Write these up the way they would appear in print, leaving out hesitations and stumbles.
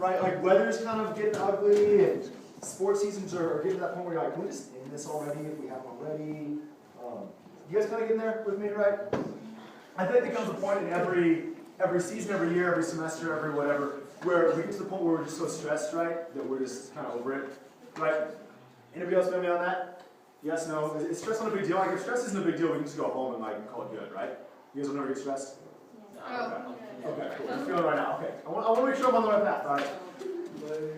right? Like weather's kind of getting ugly, and sports seasons are getting to that point where you're like, can we just end this already if we haven't already? You guys kind of getting there with me, right? I think there comes a point in every season, every year, every semester, every whatever, where we get to the point where we're just so stressed, right, that we're just kind of over it, right? Anybody else feel me on that? Yes, no? Is stress not a big deal? Like if stress isn't a big deal, we can just go home and like call it good, right? You guys will never get stressed? Oh. Okay, cool. You're feeling it right now. Okay. I want to make sure I'm on the right path, all right?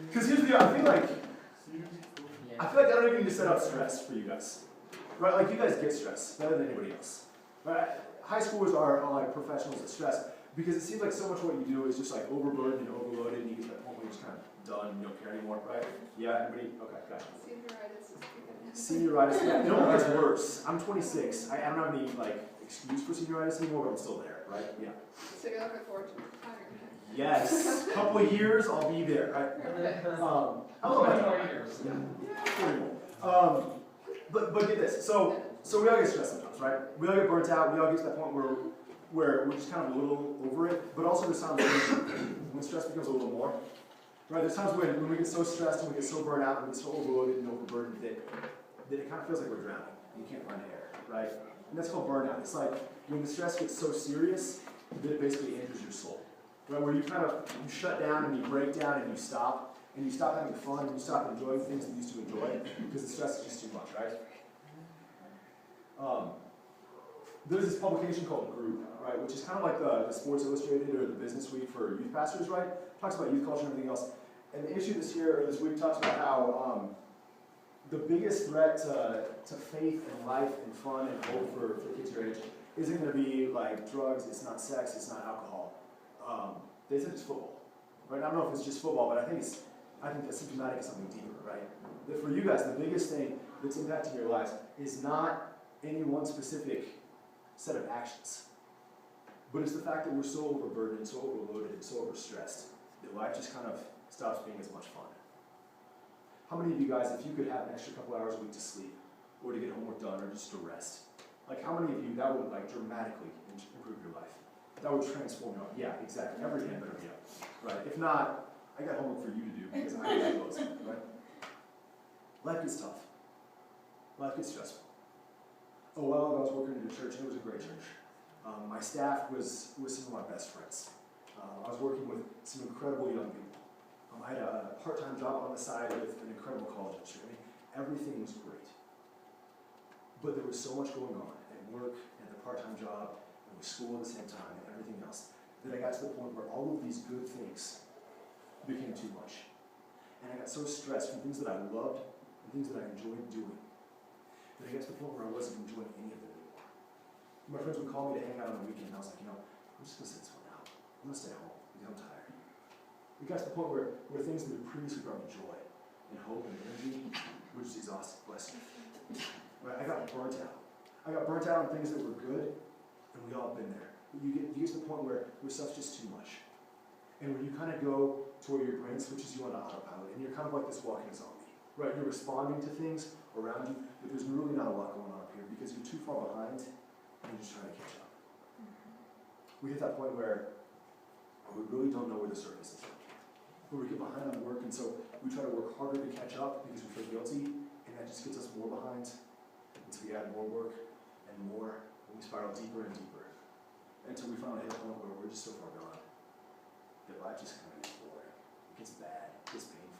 Because here's the deal. I feel like I don't even need to set up stress for you guys. Right? Like you guys get stress better than anybody else. Right? High schoolers are like professionals at stress because it seems like so much what you do is just like overburdened and overloaded and you get to that point where you're just kind of done and you don't care anymore, right? Yeah, everybody? Okay, gotcha. Senioritis is kicking in. Senioritis, yeah. It only gets worse. I'm 26. I don't have any like excuse for senioritis anymore, but I'm still there, right? Yeah. So you're looking forward to retirement. Yes. Couple of years, I'll be there, right? I love my job. Yeah. But get this. So we all get stressed sometimes, right? We all get burnt out. We all get to that point where we're just kind of a little over it. But also there's times when stress becomes a little more. Right? There's times when we get so stressed and we get so burnt out and we get so overloaded and overburdened that it kind of feels like we're drowning. You can't find air, right? And that's called burnout. It's like when the stress gets so serious that it basically enters your soul. Right? Where you shut down and you break down and you stop having fun and you stop enjoying things that you used to enjoy because the stress is just too much, right? There's this publication called Group, right, which is kind of like the Sports Illustrated or the Business Week for youth pastors, right? It talks about youth culture and everything else. And the issue this week talks about how the biggest threat to faith and life and fun and hope for kids your age isn't going to be like drugs, it's not sex, it's not alcohol. They said it's football, right? I don't know if it's just football, but I think that's symptomatic of something deeper, right? That for you guys, the biggest thing that's impacting your lives is not any one specific set of actions, but it's the fact that we're so overburdened, and so overloaded, and so overstressed that life just kind of stops being as much fun. How many of you guys, if you could have an extra couple hours a week to sleep, or to get homework done, or just to rest, like how many of you that would like dramatically improve your life? That would transform your life. Yeah, exactly. Every hand better be up, right? If not, I got homework for you to do because I got close, right? Life gets tough. Life gets stressful. A while ago, I was working in a church, and it was a great church. My staff was some of my best friends. I was working with some incredible young people. I had a part-time job on the side with an incredible college ministry. I mean, everything was great. But there was so much going on at work, and the part-time job, and with school at the same time, and everything else, that I got to the point where all of these good things became too much. And I got so stressed from things that I loved and things that I enjoyed doing that I got to the point where I wasn't enjoying any of it anymore. My friends would call me to hang out on the weekend, and I was like, I'm just going to sit this one out. I'm going to stay home because I'm tired. We got to the point where things that had previously brought me joy and hope and energy were just exhausted. Bless you. Right? I got burnt out. I got burnt out on things that were good, and we all have been there. But you get to the point where stuff's just too much. And when you kind of go to where your brain switches you on autopilot, and you're kind of like this walking zombie, right? You're responding to things around you, but there's really not a lot going on up here because you're too far behind, and you're just trying to catch up. We hit that point where we really don't know where the surface is, where we get behind on work, and so we try to work harder to catch up because we feel guilty, and that just gets us more behind until we add more work and more, and we spiral deeper and deeper until we finally hit a point where we're just so far gone that life just kind of gets boring. It gets bad. It gets painful.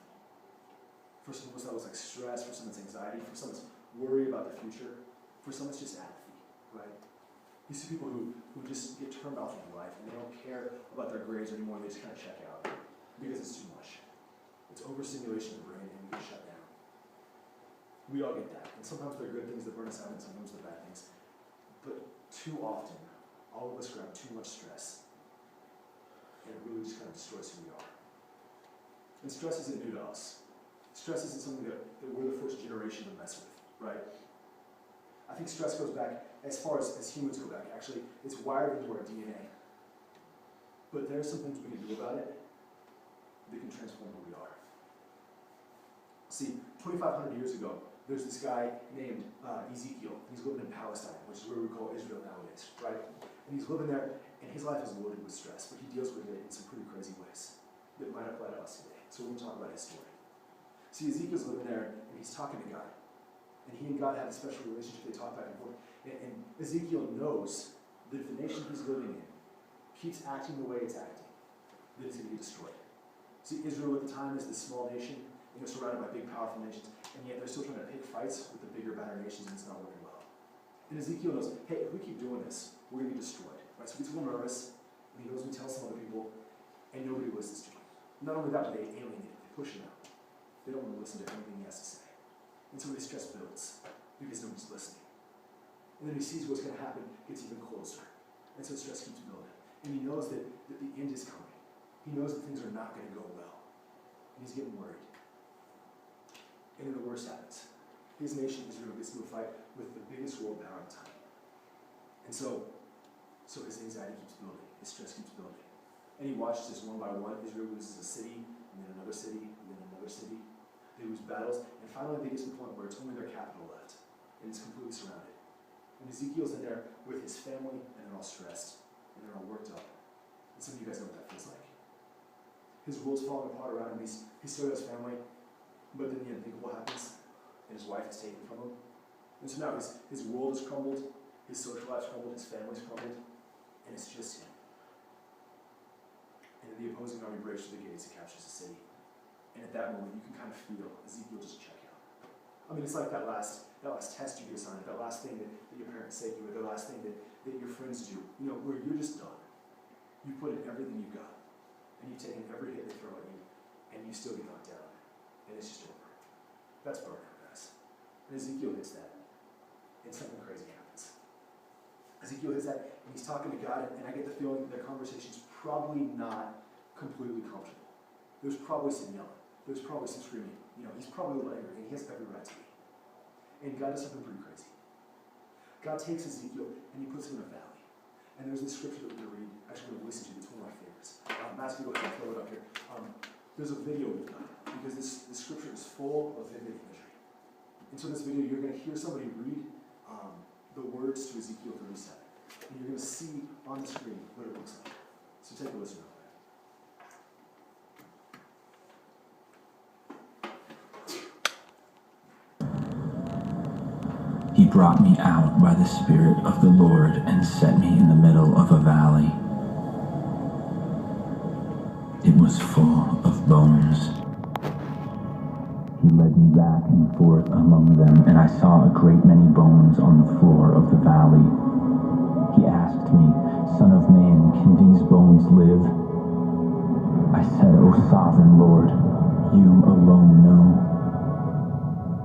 For some of us, that was like stress. For some, it's anxiety. For some, it's worry about the future. For some, it's just apathy, right? You see people who just get turned off from life and they don't care about their grades anymore. They just kind of check out because it's too much. It's overstimulation of the brain and we get shut down. We all get that. And sometimes they're good things that burn us out and sometimes they're bad things. But too often, all of us grab too much stress and it really just kind of destroys who we are. And stress isn't new to us. Stress isn't something that we're the first generation to mess with, right? I think stress goes back as far as humans go back. Actually, it's wired into our DNA. But there are some things we can do about it that can transform who we are. See, 2,500 years ago, there's this guy named Ezekiel. He's living in Palestine, which is where we call Israel nowadays, right? And he's living there, and his life is loaded with stress, but he deals with it in some pretty crazy ways that might apply to us today. So we're going to talk about his story. See, Ezekiel's living there, and he's talking to God. And he and God have a special relationship. They talk back and forth. And Ezekiel knows that if the nation he's living in keeps acting the way it's acting, that it's going to be destroyed. See, Israel at the time is this small nation, and they're surrounded by big, powerful nations, and yet they're still trying to pick fights with the bigger, better nations, and it's not working well. And Ezekiel knows, hey, if we keep doing this, we're going to be destroyed. Right? So he gets a little nervous, and he goes and tells some other people, and nobody listens to him. Not only that, but they alienate him, they push him out. They don't want to listen to anything he has to say. And so the stress builds, because nobody's listening. And then he sees what's going to happen, gets even closer. And so the stress keeps building. And he knows that the end is coming. He knows that things are not going to go well. And he's getting worried. And then the worst happens. His nation, Israel, gets into a fight with the biggest world power at the time. And so his anxiety keeps building. His stress keeps building. And he watches this one by one. Israel loses a city, and then another city, and then another city. They lose battles, and finally they get to the point where it's only their capital left. And it's completely surrounded. And Ezekiel's in there with his family, and they're all stressed, and they're all worked up. And some of you guys know what that feels like. His world's falling apart around him. He's still got his family, but then the unthinkable happens, and his wife is taken from him. And so now his world has crumbled, his social life's crumbled, his family's crumbled, and it's just him. And then the opposing army breaks through the gates and captures the city. And at that moment, you can kind of feel Ezekiel just check out. I mean, it's like that last test you get assigned, that last thing that your parents say to you, or the last thing that your friends do, where you're just done. You put in everything you've got, and you've taken every hit they throw at you, and you still get knocked down, and it's just over. That's burnout, guys. And Ezekiel hits that, and something crazy happens. Ezekiel hits that, and he's talking to God, and I get the feeling that their conversation's probably not completely comfortable. There's probably some yelling. There's probably some screaming. He's probably a little angry, and he has every right to be. And God does something pretty crazy. God takes Ezekiel, and he puts him in a valley. And there's this scripture that we're going to read, actually we're going to listen to, it's one of my favorites. Matt's going to go ahead and throw it up here. There's a video we've done, because this scripture is full of vivid imagery. And so in this video, you're going to hear somebody read the words to Ezekiel 37. And you're going to see on the screen what it looks like. So take a listen real quick. He brought me out by the Spirit of the Lord and set me in the middle of a valley. It was full of bones. He led me back and forth among them, and I saw a great many bones on the floor of the valley. He asked me, "Son of man, can these bones live?" I said, "O sovereign Lord, you alone know."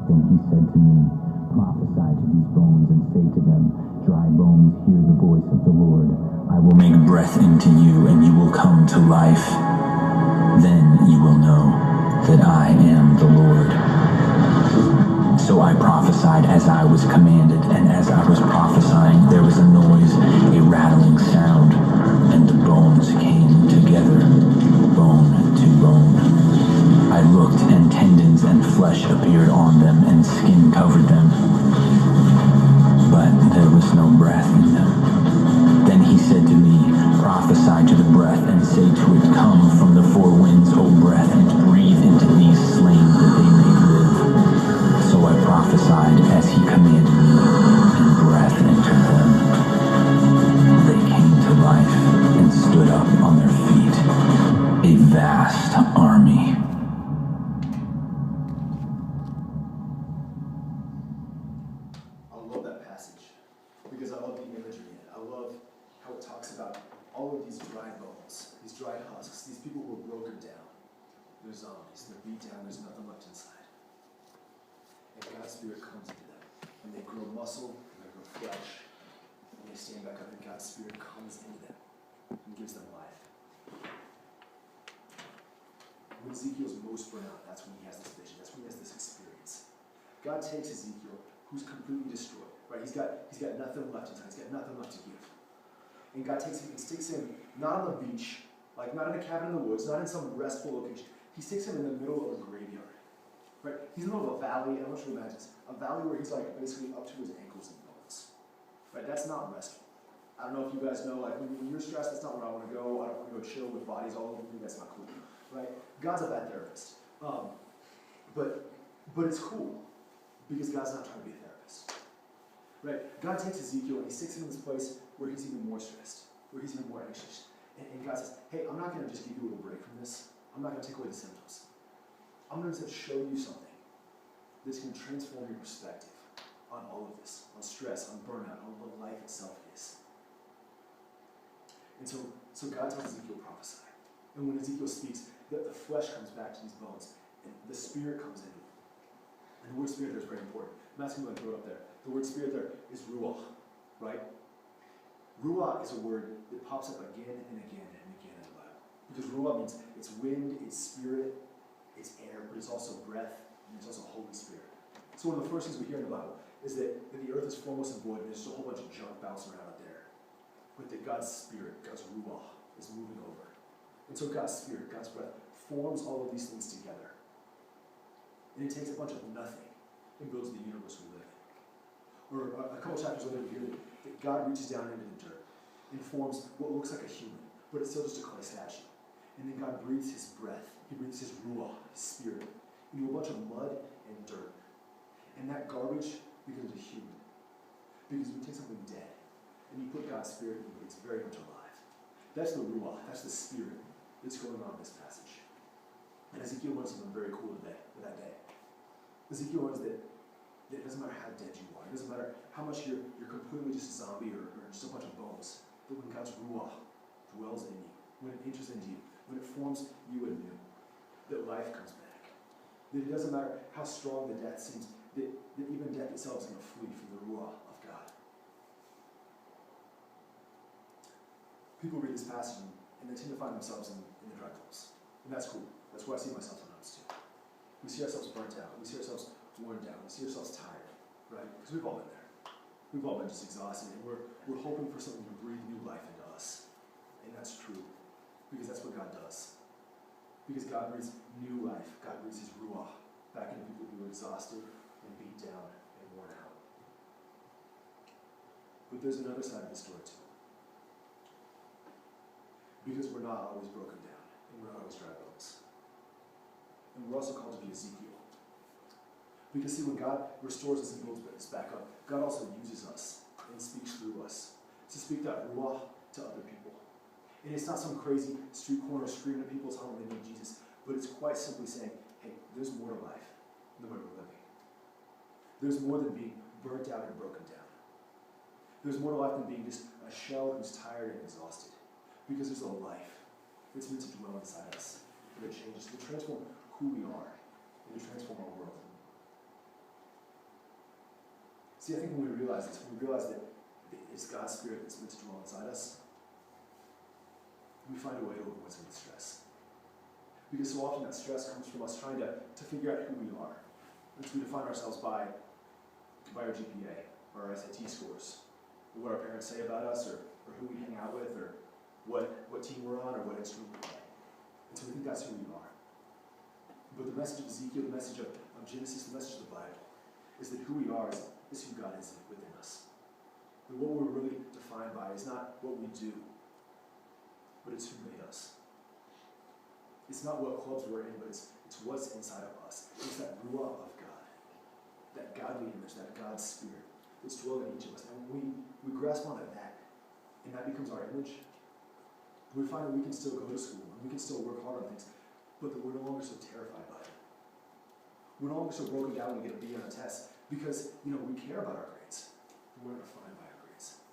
Then he said to me, "Prophesy to these bones and say to them, dry bones, hear the voice of the Lord. I will make breath into you, and you will come to life. Then you will know that I am the Lord." So I prophesied as I was commanded, and as I was prophesying, there was a noise, a rattling sound, and the bones came together, bone to bone. I looked, and tendons and flesh appeared on them, and skin covered them. But there was no breath in them. Then he said to me, "Prophesy to the breath, and say to it, come from the four winds, O breath, and breathe into these slain that they may live." So I prophesied as he commanded me, and breath entered them. They came to life and stood up on their feet, a vast army. Because I love the imagery in it. I love how it talks about all of these dry bones, these dry husks, these people who are broken down. They're zombies, they're beat down, there's nothing left inside. And God's Spirit comes into them, and they grow muscle, and they grow flesh, and they stand back up, and God's Spirit comes into them and gives them life. When Ezekiel's most burnt out, that's when he has this vision, that's when he has this experience. God takes Ezekiel, who's completely destroyed. Right, he's got nothing left inside. He's got nothing left to give. And God takes him and sticks him not on the beach, like not in a cabin in the woods, not in some restful location. He sticks him in the middle of a graveyard. Right? He's in the middle of a valley, and I want you to imagine this, a valley where he's like basically up to his ankles in bones. Right? That's not restful. I don't know if you guys know, like when you're stressed, that's not where I want to go. I don't want to go chill with bodies all over me. That's not cool. Right? God's a bad therapist. But it's cool, because God's not trying to be a therapist. Right? God takes Ezekiel and he sticks him in this place where he's even more stressed, where he's even more anxious. And God says, hey, I'm not going to just give you a little break from this. I'm not going to take away the symptoms. I'm going to show you something that's going to transform your perspective on all of this, on stress, on burnout, on what life itself is. And so God tells Ezekiel to prophesy. And when Ezekiel speaks, the flesh comes back to these bones, and the spirit comes in. And the word spirit there is very important. Matt's going to throw it up there. The word spirit there is ruach, right? Ruach is a word that pops up again and again and again in the Bible. Because ruach means it's wind, it's spirit, it's air, but it's also breath, and it's also Holy Spirit. So one of the first things we hear in the Bible is that the earth is formless and void, and there's just a whole bunch of junk bouncing around out there. But that God's spirit, God's ruach, is moving over. And so God's spirit, God's breath, forms all of these things together. And it takes a bunch of nothing and builds the universe we live in. Or a couple chapters later, we hear that God reaches down into the dirt and forms what looks like a human, but it's still just a clay statue. And then God breathes his breath, he breathes his ruach, his spirit, into a bunch of mud and dirt. And that garbage becomes a human. Because we take something dead, and you put God's spirit into it, it's very much alive. That's the ruach, that's the spirit that's going on in this passage. And Ezekiel learns something very cool today, for that day. Ezekiel learns that it doesn't matter how dead you are, it doesn't matter how much you're completely just a zombie or just a bunch of bones, that when God's ruach dwells in you, when it enters into you, when it forms you anew, that life comes back. That it doesn't matter how strong the death seems, that even death itself is going to flee from the ruach of God. People read this passage and they tend to find themselves in the dry clothes. And that's cool. That's where I see myself sometimes too. We see ourselves burnt out. We see ourselves worn down. We see ourselves tired, right? Because we've all been there. We've all been just exhausted, and we're hoping for something to breathe new life into us. And that's true, because that's what God does. Because God breathes new life. God breathes his ruach back into people who are exhausted and beat down and worn out. But there's another side of the story too. Because we're not always broken down, and we're not always dry bones. And we're also called to be Ezekiel. Because see, when God restores us and builds us back up, God also uses us and speaks through us to speak that ruach to other people. And it's not some crazy street corner screaming at people telling them they need Jesus, but it's quite simply saying, hey, there's more to life than the way we're living. There's more than being burnt out and broken down. There's more to life than being just a shell who's tired and exhausted. Because there's a life that's meant to dwell inside us, that changes, to transform who we are, and to transform our world. See, I think when we realize this, when we realize that it's God's Spirit that's meant to dwell inside us, we find a way to avoid some of the stress. Because so often that stress comes from us trying to figure out who we are. And so we define ourselves by our GPA, or our SAT scores, or what our parents say about us, or who we hang out with, or what team we're on, or what instrument we play. And so we think that's who we are. But the message of Ezekiel, the message of Genesis, the message of the Bible, is that who we are is who God is within us. And what we're really defined by is not what we do, but it's who made us. It's not what clubs we're in, but it's what's inside of us. It's that ruach of God, that godly image, that God spirit that's dwelling in each of us. And when we grasp onto that, and that becomes our image, we find that we can still go to school, and we can still work hard on things, but that we're no longer so terrified by it. We're no longer so broken down when we get a B on a test, because, we care about our grades. We're not defined by our grades.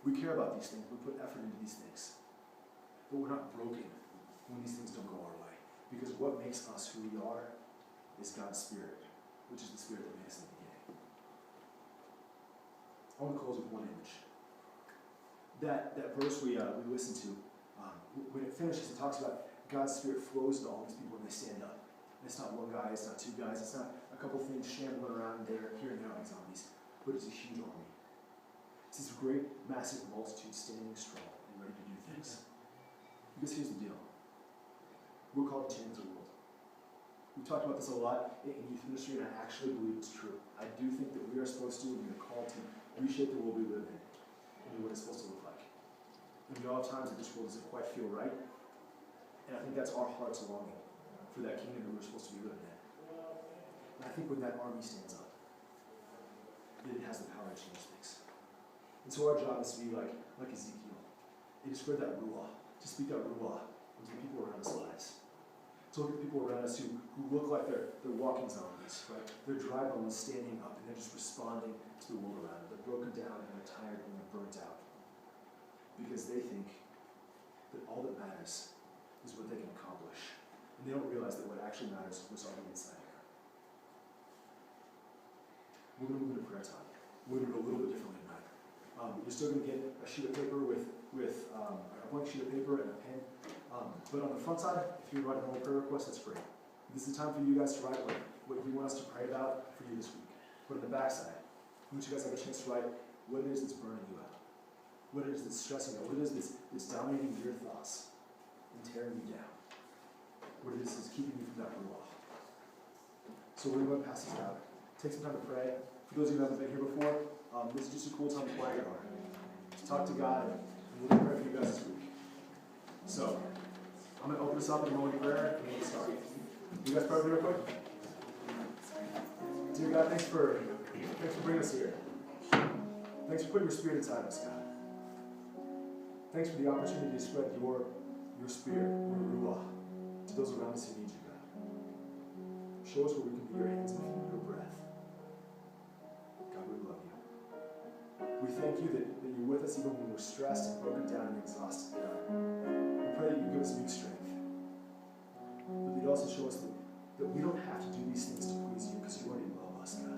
We care about these things. We put effort into these things. But we're not broken when these things don't go our way. Because what makes us who we are is God's Spirit, which is the Spirit that made us in the beginning. I want to close with one image. That verse we listened to, when it finishes, it talks about God's Spirit flows into all these people when they stand up. And it's not one guy, it's not two guys, it's not a couple things shambling around there, here and there like zombies, but it's a huge army. It's this great, massive multitude standing strong and ready to do things. Because here's the deal. We're called to change the world. We've talked about this a lot in youth ministry, and I actually believe it's true. I do think that we are supposed to, and we are called to reshape the world we live in and what it's supposed to look like. And we all have times that this world doesn't quite feel right. And I think that's our heart's longing for that kingdom that we're supposed to be living in. And I think when that army stands up, then it has the power to change things. And so our job is to be like Ezekiel, and to spread that ruah, to speak that ruah into the people around us lives. To look at the people around us who look like they're walking zombies, right? They're dry bones standing up and they're just responding to the world around them. They're broken down and they're tired and they're burnt out. Because they think that all that matters is what they can accomplish. And they don't realize that what actually matters is what's on the inside there. We're going to move into prayer time. We're going to do it a little bit differently tonight. You're still going to get a sheet of paper with a blank sheet of paper and a pen. But on the front side, if you're writing a whole prayer request, that's free. This is the time for you guys to write what you want us to pray about for you this week. But on the back side, I want you guys to have a chance to write what it is that's burning you out. What it is that's stressing you out. What it is that's dominating your thoughts and tearing you down. What it is that's keeping you from that ruah. So we're going to pass this out. Take some time to pray. For those of you who haven't been here before, this is just a cool time to quiet your heart. To talk to God, and we're going to pray for you guys this week. So, I'm going to open this up in a moment of prayer, and we'll get started. You guys pray with me real quick? Dear God, thanks for bringing us here. Thanks for putting your spirit inside us, God. Thanks for the opportunity to spread your spirit, your ruah, to those around us who need you, God. Show us where we can be your hands and feet, your breath. God, we love you. We thank you that you're with us even when we're stressed and broken down and exhausted, God. We pray that you give us new strength. But that you also show us that we don't have to do these things to please you because you already love us, God.